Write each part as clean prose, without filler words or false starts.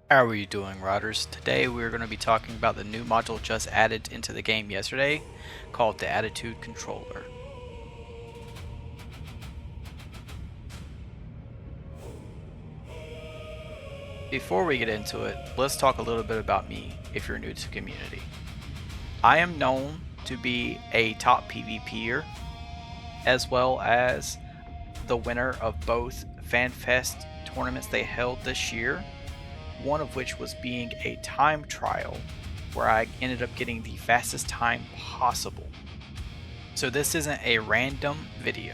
How are you doing, Riders? Today we're going to be talking about the new module just added into the game yesterday called the Attitude Controller. Before we get into it, let's talk a little bit about me if you're new to the community. I am known to be a top PvPer as well as the winner of both FanFest tournaments they held this year, one of which was being a time trial where I ended up getting the fastest time possible. So this isn't a random video.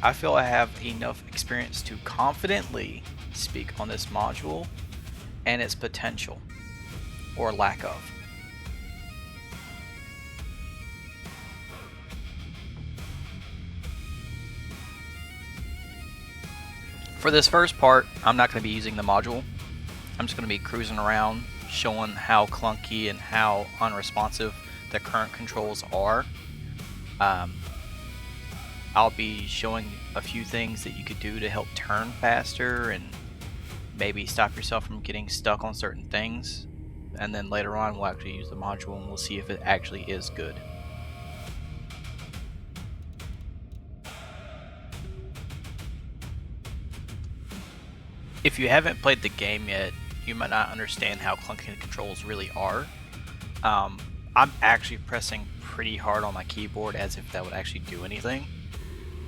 I feel I have enough experience to confidently speak on this module and its potential, or lack of. For this first part, I'm not going to be using the module. I'm just going to be cruising around, showing how clunky and how unresponsive the current controls are. I'll be showing a few things that you could do to help turn faster and maybe stop yourself from getting stuck on certain things. And then later on we'll actually use the module and we'll see if it actually is good. If you haven't played the game yet, you might not understand how clunky the controls really are. I'm actually pressing pretty hard on my keyboard as if that would actually do anything,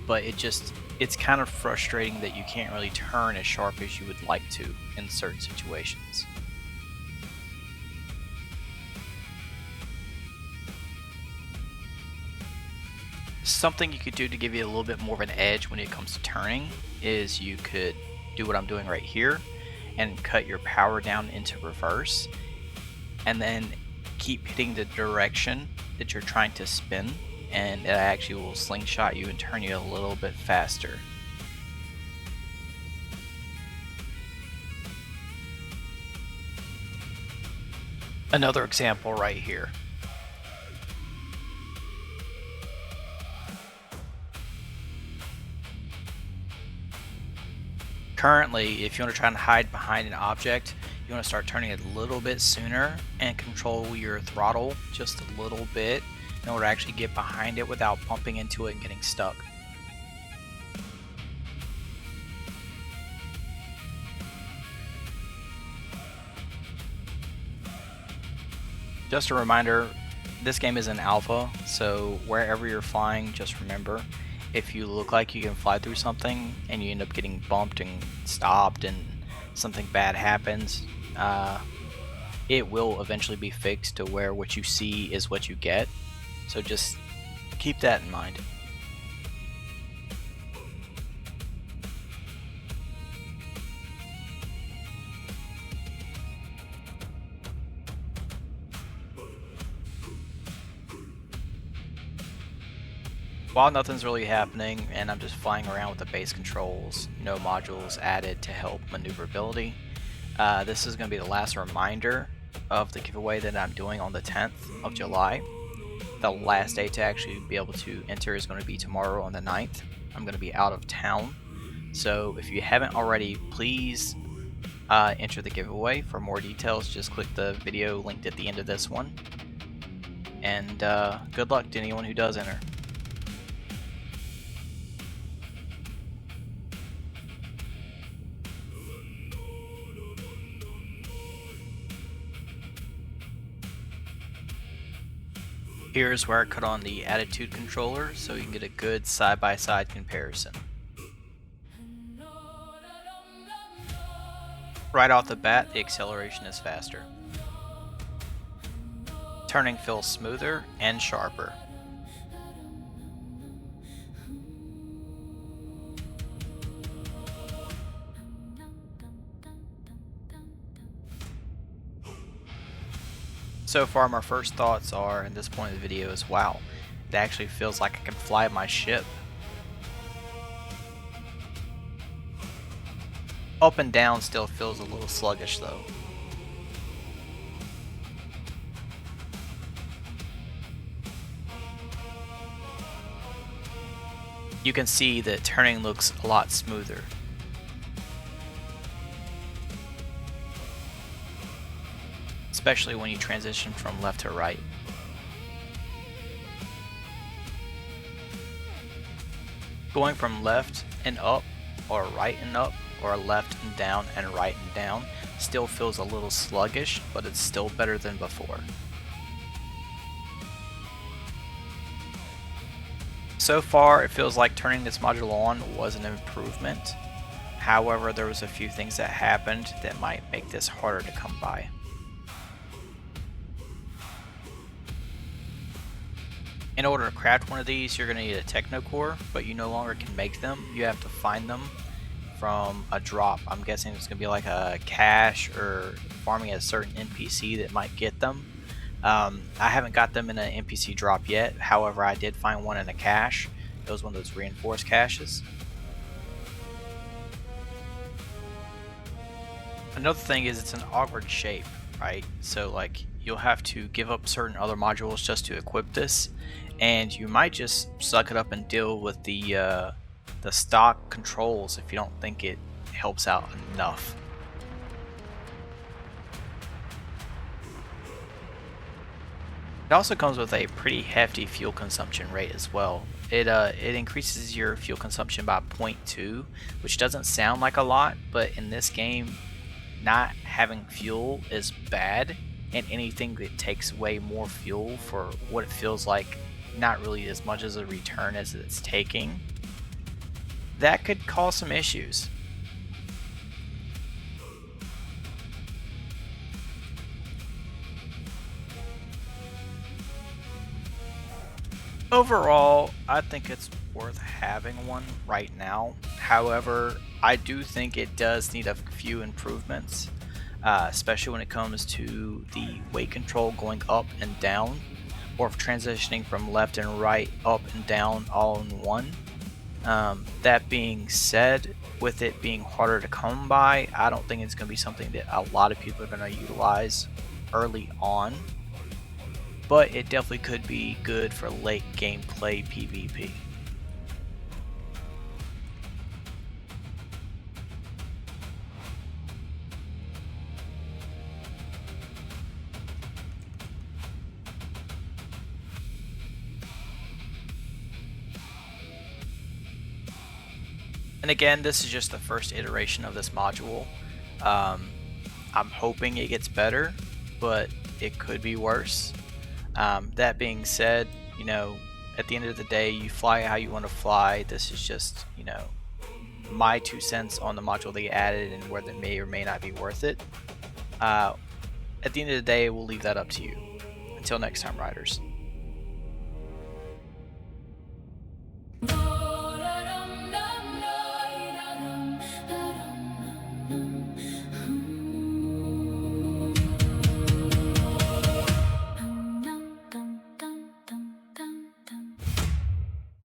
but it's kind of frustrating that you can't really turn as sharp as you would like to in certain situations. Something you could do to give you a little bit more of an edge when it comes to turning is you could do what I'm doing right here and cut your power down into reverse and then keep hitting the direction that you're trying to spin, and it actually will slingshot you and turn you a little bit faster. Another example right here. Currently, if you want to try and hide behind an object, you want to start turning it a little bit sooner and control your throttle just a little bit in order to actually get behind it without bumping into it and getting stuck. Just a reminder, this game is in alpha, so wherever you're flying, just remember, if you look like you can fly through something and you end up getting bumped and stopped and something bad happens, it will eventually be fixed to where what you see is what you get. So just keep that in mind. While nothing's really happening and I'm just flying around with the base controls, no modules added to help maneuverability, this is going to be the last reminder of the giveaway that I'm doing on the 10th of July. The last day to actually be able to enter is going to be tomorrow on the 9th. I'm going to be out of town, so if you haven't already, please enter the giveaway. For more details, just click the video linked at the end of this one, and good luck to anyone who does enter. Here's where I cut on the Attitude controller so you can get a good side-by-side comparison. Right off the bat, the acceleration is faster. Turning feels smoother and sharper. So far my first thoughts are, at this point in the video, is wow, it actually feels like I can fly my ship. Up and down still feels a little sluggish though. You can see that turning looks a lot smoother. especially when you transition from left to right. Going from left and up, or right and up, or left and down and right and down still feels a little sluggish, but it's still better than before. So far, it feels like turning this module on was an improvement. However, there was a few things that happened that might make this harder to come by. In order to craft one of these, you're going to need a techno core, but you no longer can make them. You have to find them from a drop. I'm guessing it's going to be like a cache or farming a certain NPC that might get them. I haven't got them in an NPC drop yet. However, I did find one in a cache. It was one of those reinforced caches. Another thing is it's an awkward shape, right? So like you'll have to give up certain other modules just to equip this, and you might just suck it up and deal with the stock controls if you don't think it helps out enough. It also comes with a pretty hefty fuel consumption rate as well. It increases your fuel consumption by 0.2, which doesn't sound like a lot, but in this game, not having fuel is bad, and anything that takes away more fuel for what it feels like not really as much as a return as it's taking, that could cause some issues. Overall, I think it's worth having one right now. However, I do think it does need a few improvements, especially when it comes to the weight control going up and down, or transitioning from left and right, up and down all in one. That being said, with it being harder to come by, I don't think it's going to be something that a lot of people are going to utilize early on. But it definitely could be good for late gameplay PvP. And again, this is just the first iteration of this module. I'm hoping it gets better, but it could be worse. That being said, you know, at the end of the day, you fly how you want to fly. This is just, you know, my 2 cents on the module they added and whether it may or may not be worth it. At the end of the day, we'll leave that up to you. Until next time, riders.